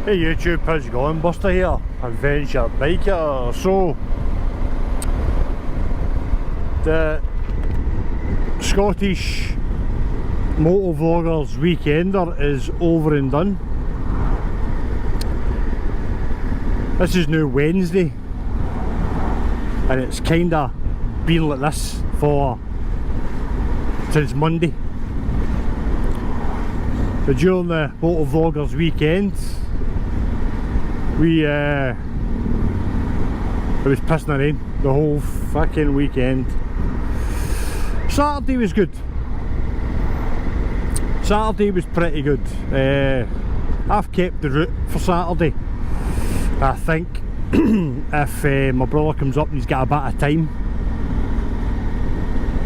Hey YouTube, how's it going? Buster here, Adventure Biker. So, the Scottish Motovolggers Weekender is over and done. This is now Wednesday, and it's kinda been like this since Monday. But during the Motovloggers weekend, it was pissing rain the whole fucking weekend. Saturday was good. Saturday was pretty good. I've kept the route for Saturday. I think if my brother comes up and he's got a bit of time,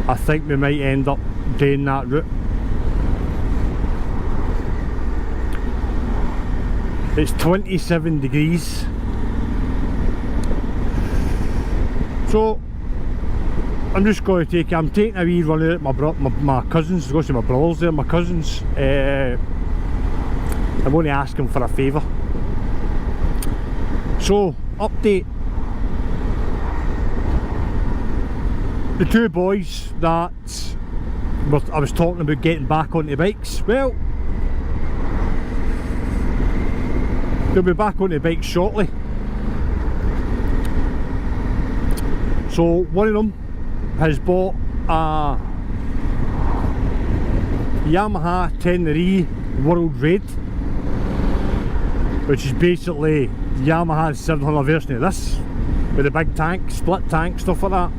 I think we might end up doing that route. It's 27 degrees. So I'm taking a wee run out at my cousins, to go see my brothers there, my cousins. I'm going to ask them for a favour. So, update. The two boys that I was talking about getting back onto bikes, well, they'll be back on the bike shortly. So one of them has bought a Yamaha 10R World Raid, which is basically Yamaha's 700 version of this, with a big tank, split tank, stuff like that.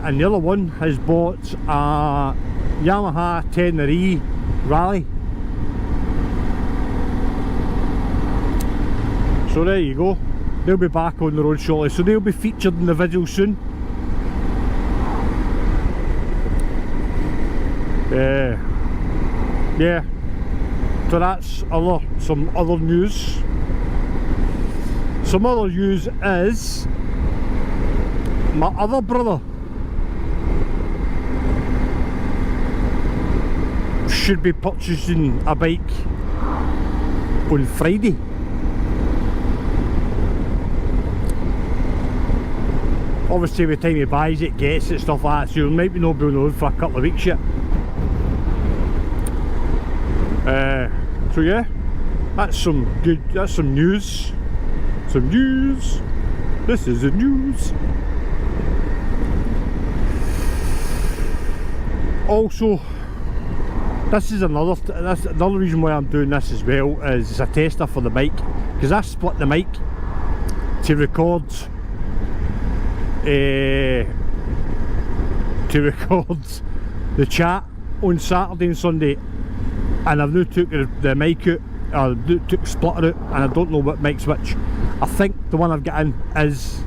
And the other one has bought a Yamaha 10R Rally. So there you go, they'll be back on the road shortly, so they'll be featured in the video soon. Yeah, so that's some other news. Some other news is my other brother should be purchasing a bike on Friday. Obviously, by the time he buys it, gets it, stuff like that, so he might be not be on the road for a couple of weeks yet. So yeah, that's some news. Some news. This is the news. Also, that's another reason why I'm doing this as well, is it's a tester for the bike, because I split the mic to record the chat on Saturday and Sunday, and I've now took the mic out, took splitter out, and I don't know what mic's which. I think the one I've got in is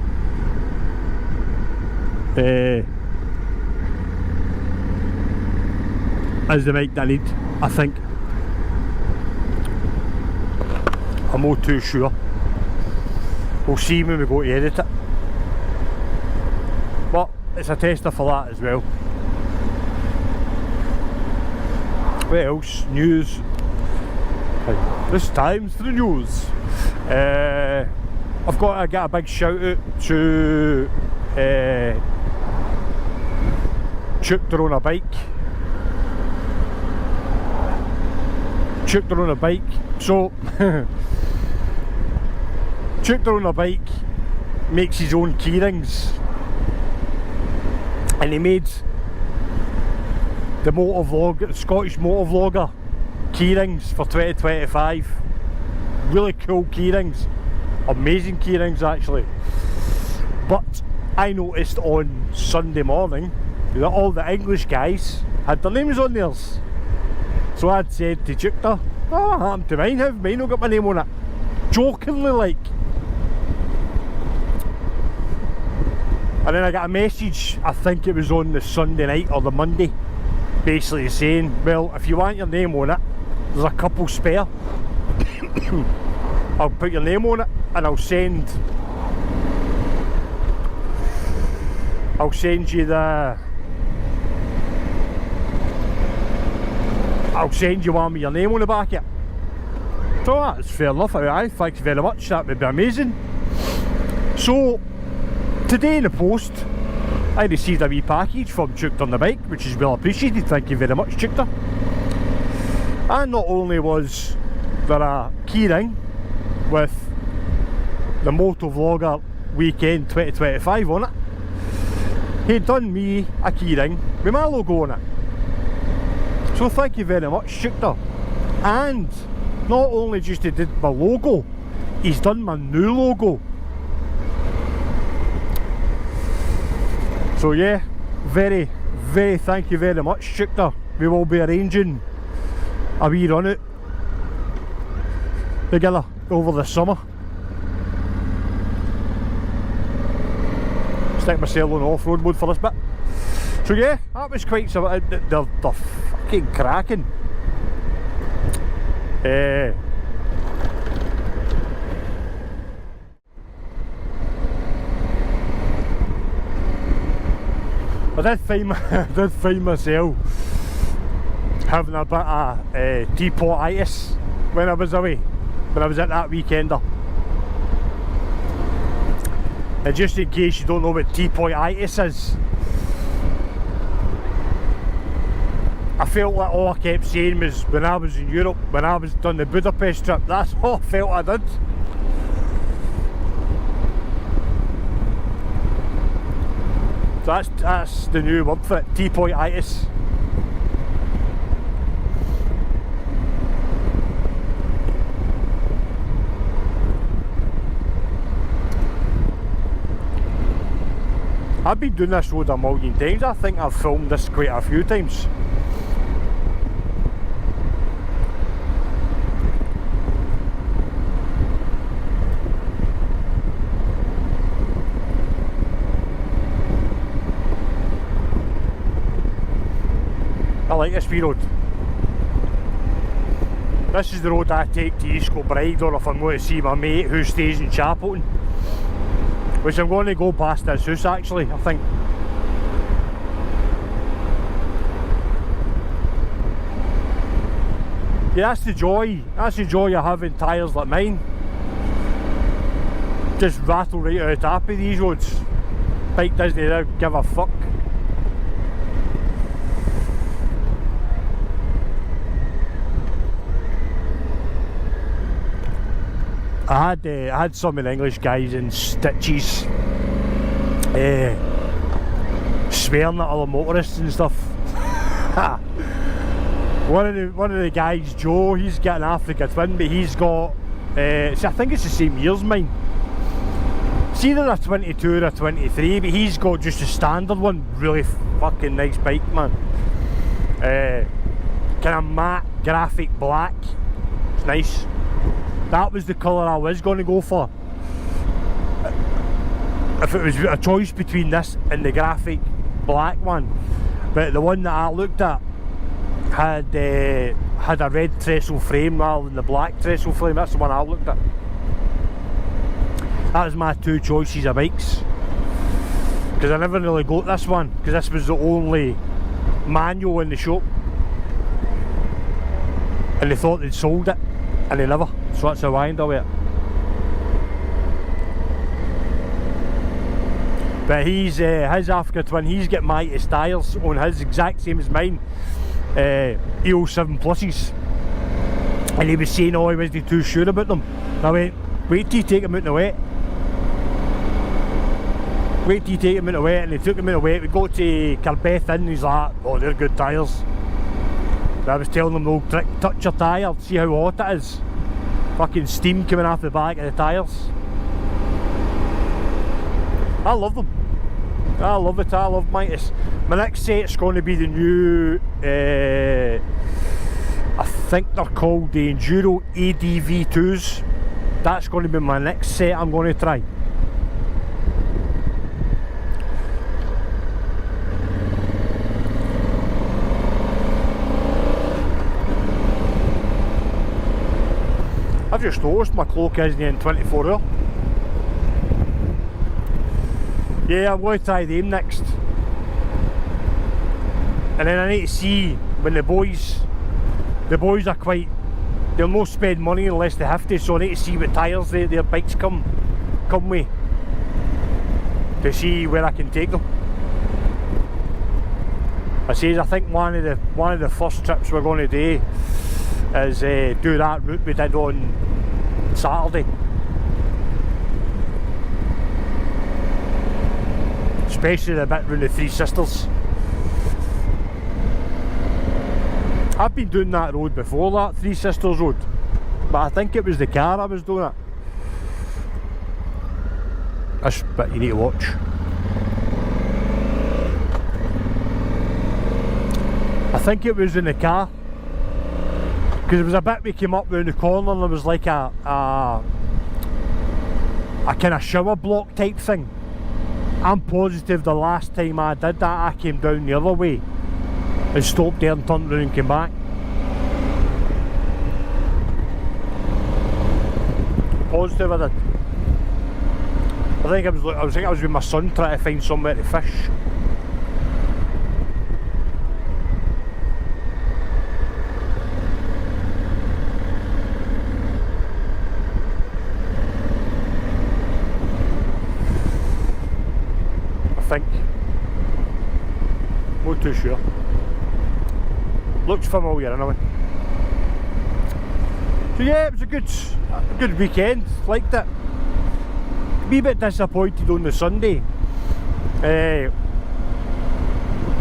the mic that I need, I think. I'm not too sure. We'll see when we go to edit it. But it's a tester for that as well. What else? News. This time's for the news. I've got to get a big shout out to Chukter on a bike. Chukter on a bike. So Chukter on a bike makes his own keyrings, and he made the Scottish Motovlogger keyrings for 2025. Really cool keyrings, amazing keyrings actually. But I noticed on Sunday morning that all the English guys had their names on theirs. So I'd said to Chukter, "Oh, what happened to mine? Have mine not got my name on it?" Jokingly like. And then I got a message, I think it was on the Sunday night or the Monday, basically saying, well, if you want your name on it, there's a couple spare. I'll put your name on it, and I'll send you I'll send you one with your name on the back of it. So that's fair enough. Aye, thanks very much, that would be amazing. So today in the post I received a wee package from Chuked on the Bike, which is well appreciated, thank you very much Chuked. And not only was there a keyring with the Motovlogger Weekend 2025 on it, he'd done me a keyring with my logo on it. So thank you very much Chuked. And not only just he did my logo, he's done my new logo. So yeah, very thank you very much Chuked. We will be arranging a wee run out together over the summer. Stick myself on off-road mode for this bit. So yeah, that was quite some. They're fucking cracking. I did find myself having a bit of teapot-itis when I was away, when I was at that weekender. And just in case you don't know what teapot-itis is, I felt like all I kept saying was when I was in Europe, when I was done the Budapest trip, that's all I felt I did. So that's the new word for it, teapot-itis. I've been doing this road a million times. I think I've filmed this quite a few times. I like this wee road. This is the road I take to East Kilbride, or if I'm going to see my mate who stays in Chapelton, which I'm going to go past his house actually, I think. Yeah, that's the joy of having tyres like mine. Just rattle right out of the top of these roads. Bike doesn't give a fuck. I had some of the English guys in stitches swearing at other motorists and stuff. One of the guys, Joe, he's got an Africa Twin, but he's got I think it's the same year as mine. It's either a 22 or a 23, but he's got just a standard one. Really fucking nice bike, man. Kind of matte graphic black. It's nice. That was the colour I was going to go for. If it was a choice between this and the graphic black one, but the one that I looked at had a red trestle frame rather than the black trestle frame. That's the one I looked at. That was my two choices of bikes, because I never really got this one, because this was the only manual in the shop, and they thought they'd sold it, and they never. So that's how I ended up with it. But he's his Africa Twin, he's got Mighty tyres on his, exact same as mine, EO7 pluses, and he was saying, oh, he wasn't too sure about them. And I went, wait till you take them out in the wet. Wait till you take them out in the wet. And they took them out in the wet. We got to Carbeth and he's like, oh, they're good tyres. And I was telling them, no, touch your tyre, see how hot it is. Fucking steam coming off the back of the tyres. I love them. I love it. I love Mighty's. My next set's going to be the new, I think they're called the Enduro ADV2s. That's going to be my next set I'm going to try. I've just noticed my cloak isn't in 24 hour. Yeah, I'm going to try them next. And then I need to see when the boys are quite they'll not spend money unless they have to, so I need to see what tyres their bikes come with to see where I can take them. I think one of the first trips we're going to do is do that route we did on Saturday. Especially the bit round the Three Sisters. I've been doing that road before, that Three Sisters road, but I think it was the car I was doing it. This bit you need to watch. I think it was in the car, because it was a bit we came up round the corner and there was like a kind of shower block type thing. I'm positive the last time I did that I came down the other way and stopped there and turned around and came back. Positive I did. I think I was with my son trying to find somewhere to fish. I think. Not too sure. Looks familiar anyway. So yeah, it was a good weekend. Liked it. Be a bit disappointed on the Sunday. It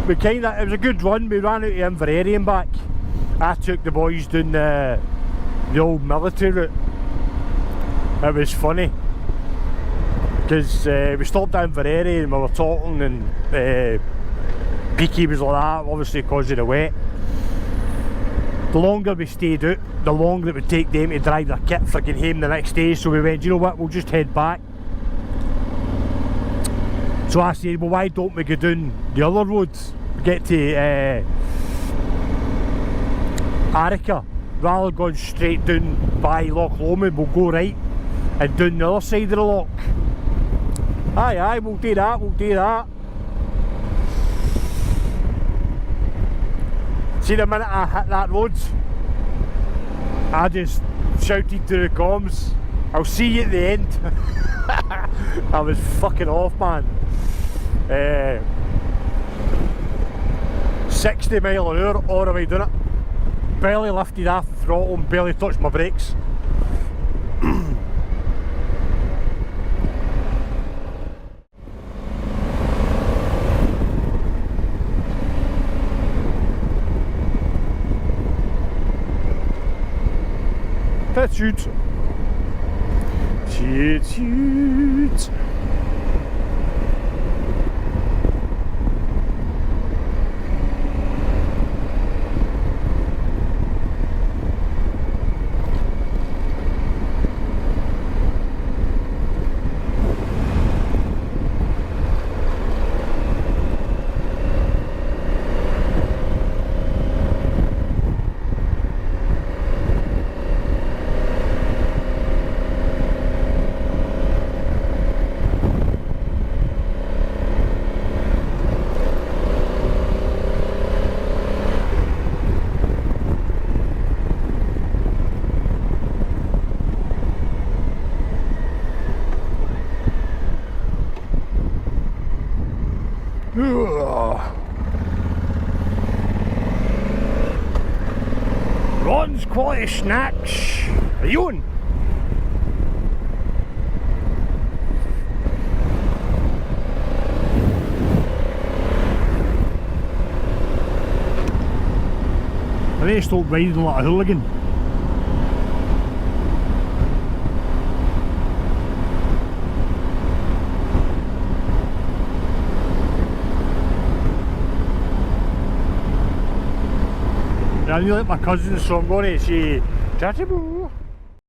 was a good run. We ran out to Inverary and back. I took the boys down the old military route. It was funny because we stopped at Inverary and we were talking, and Peaky was like that, obviously because of the wet. The longer we stayed out, the longer it would take them to drive their kit friggin' home the next day, so we went, you know what, we'll just head back. So I said, well, why don't we go down the other road, get to Arica, rather than going straight down by Loch Lomond, we'll go right and down the other side of the loch. Aye, we'll do that. See, the minute I hit that road, I just shouted to the comms, I'll see you at the end. I was fucking off, man. 60 mile an hour all the way down it. Barely lifted off the throttle and barely touched my brakes. That's it. Shit. Ron's Quality Snacks. Are you on? I need to stop riding like a hooligan. I really like my cousins, so I'm going to say chatty boo.